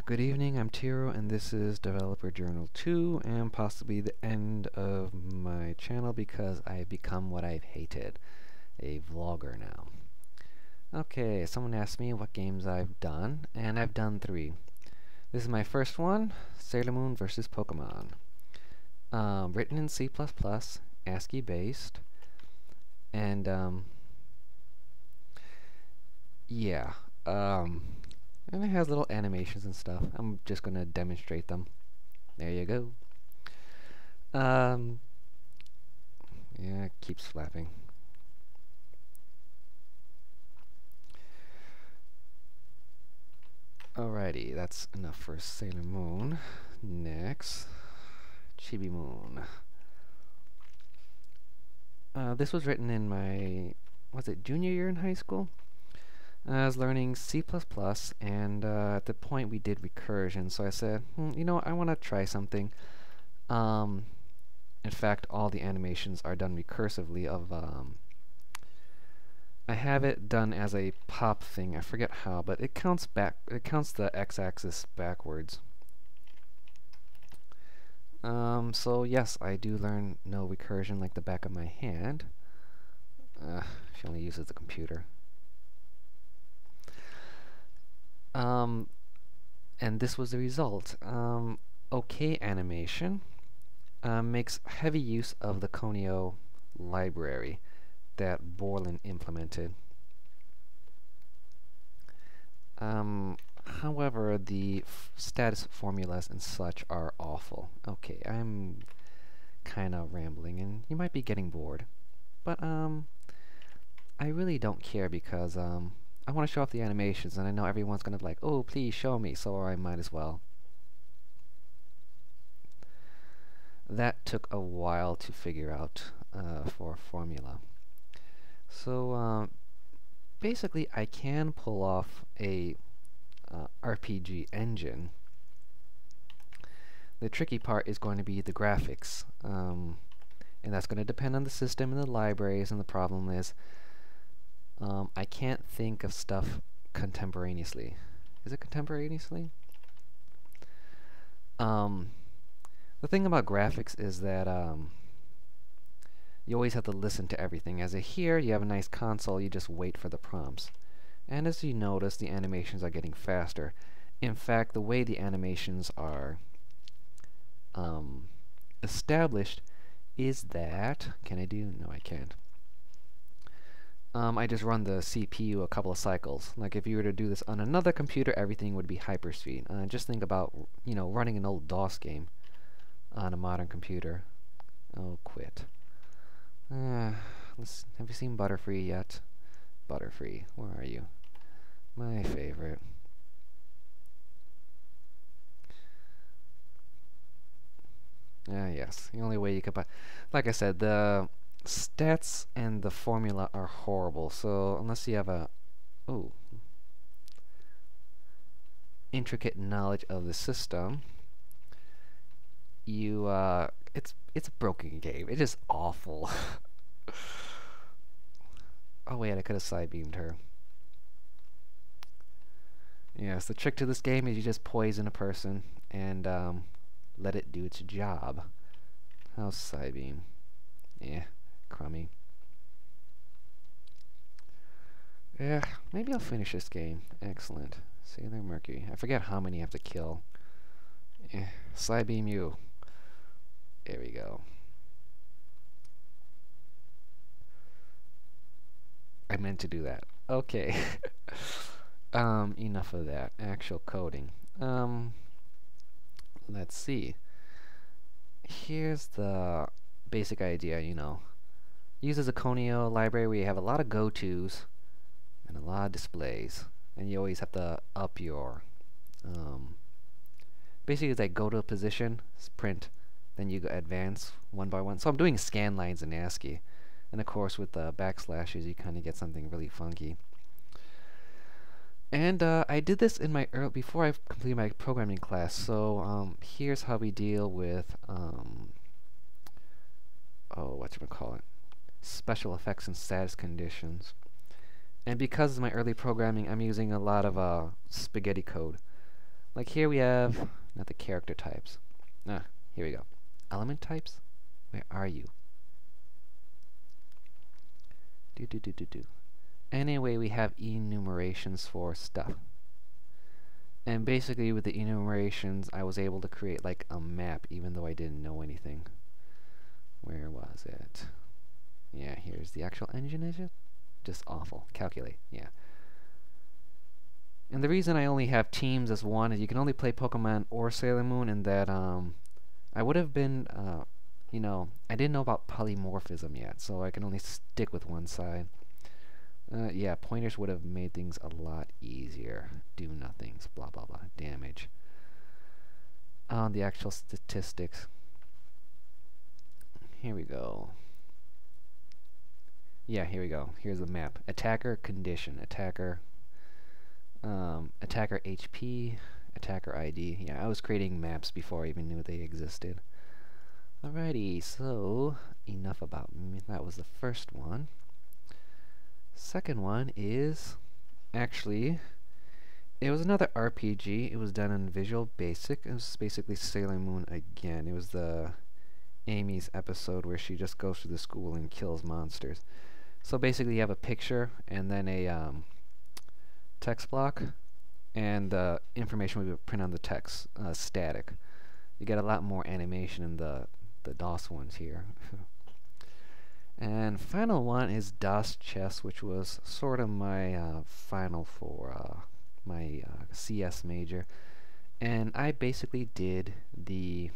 Good evening, I'm Tiro, and this is Developer Journal 2, and possibly the end of my channel because I've become what I've hated, a vlogger now. Okay, someone asked me what games I've done, and I've done 3. This is my first one, Sailor Moon vs. Pokemon. Written in C++, ASCII based, and yeah, and it has little animations and stuff. I'm just gonna demonstrate them. There you go. Yeah, it keeps flapping. Alrighty, that's enough for Sailor Moon. Next, Chibi Moon. This was written in my, was it junior year in high school? I was learning C++, and at the point we did recursion, so I said, you know, I want to try something. In fact, all the animations are done recursively of, I have it done as a pop thing, I forget how, but it counts the x-axis backwards. So yes, I do know recursion like the back of my hand. She only uses the computer. And this was the result. OK Animation makes heavy use of the Conio library that Borland implemented. However, the status formulas and such are awful. Okay, I'm kind of rambling, and you might be getting bored. But I really don't care because I want to show off the animations, and I know everyone's going to be like, oh, please show me, so I might as well. That took a while to figure out for a formula. So basically, I can pull off a RPG engine. The tricky part is going to be the graphics, and that's going to depend on the system and the libraries, and the problem is I can't think of stuff contemporaneously. Is it contemporaneously? The thing about graphics is that you always have to listen to everything. As here, you have a nice console, you just wait for the prompts. And as you notice, the animations are getting faster. In fact, the way the animations are established is that... Can I do? No, I can't. I just run the CPU a couple of cycles. Like if you were to do this on another computer, everything would be hyperspeed. Just think about, you know, running an old DOS game on a modern computer. Oh, quit. Have you seen Butterfree yet? Butterfree, where are you? My favorite. Yes, the only way you could buy... Like I said, the stats and the formula are horrible, so unless you have a intricate knowledge of the system, you it's a broken game. It's just awful. Oh wait, I could have side beamed her. Yes, the trick to this game is you just poison a person and let it do its job. How's side beam? Yeah. Crummy. Yeah, maybe I'll finish this game. Excellent. Sailor Mercury. I forget how many you have to kill. Side beam you. There we go. I meant to do that. Okay. Enough of that. Actual coding. Let's see. Here's the basic idea, you know. Uses a Conio library where you have a lot of go-tos and a lot of displays, and you always have to up your basically it's like go to a position, print, then you go advance one by one. So I'm doing scan lines in ASCII, and of course with the backslashes you kind of get something really funky. And I did this in my before I completed my programming class. So here's how we deal with whatchamacallit, special effects and status conditions. And because of my early programming, I'm using a lot of spaghetti code. Like here we have, not the character types. Here we go. Element types? Where are you? Anyway, we have enumerations for stuff. And basically with the enumerations, I was able to create like a map even though I didn't know anything. Where was it? Yeah, here's the actual engine, is it? Just awful. Calculate, yeah. And the reason I only have teams as one is you can only play Pokemon or Sailor Moon, and that I would have been you know, I didn't know about polymorphism yet, so I can only stick with one side. Yeah, pointers would have made things a lot easier. Do nothings, blah blah blah, damage. The actual statistics. Here we go. Yeah, here we go. Here's the map. Attacker condition. Attacker HP. Attacker ID. Yeah, I was creating maps before I even knew they existed. Alrighty, so enough about me. That was the first one. Second one is actually it was another RPG. It was done in Visual Basic. It was basically Sailor Moon again. It was the Amy's episode where she just goes to the school and kills monsters. So basically you have a picture and then a text block, and the information will be printed on the text static. You get a lot more animation in the DOS ones here. And final one is DOS Chess, which was sort of my final for my CS major. And I basically did the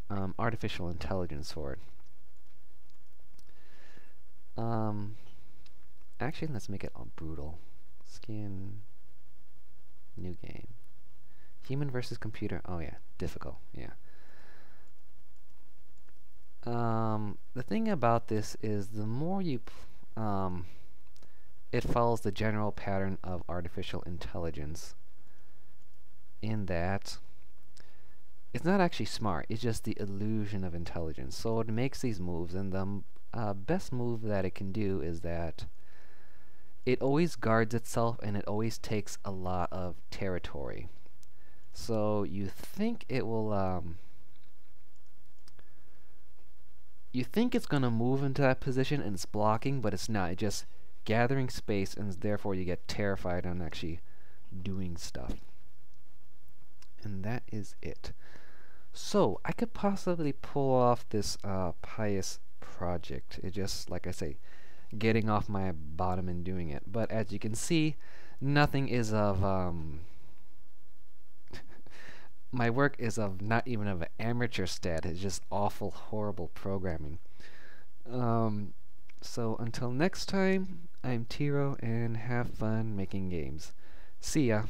artificial intelligence for it. Actually, let's make it all brutal. Skin, new game. Human versus computer. Oh yeah, difficult. Yeah. The thing about this is the more you it follows the general pattern of artificial intelligence in that it's not actually smart, it's just the illusion of intelligence. So it makes these moves, and the best move that it can do is that it always guards itself and it always takes a lot of territory. So you think it will you think it's going to move into that position and it's blocking, but it's not. It's just gathering space, and therefore you get terrified on actually doing stuff. And that is it. So I could possibly pull off this pious project. It just, like I say, getting off my bottom and doing it. But as you can see, nothing is of my work is of not even of an amateur stat. It's just awful, horrible programming. So until next time, I'm Tiro, and have fun making games. See ya.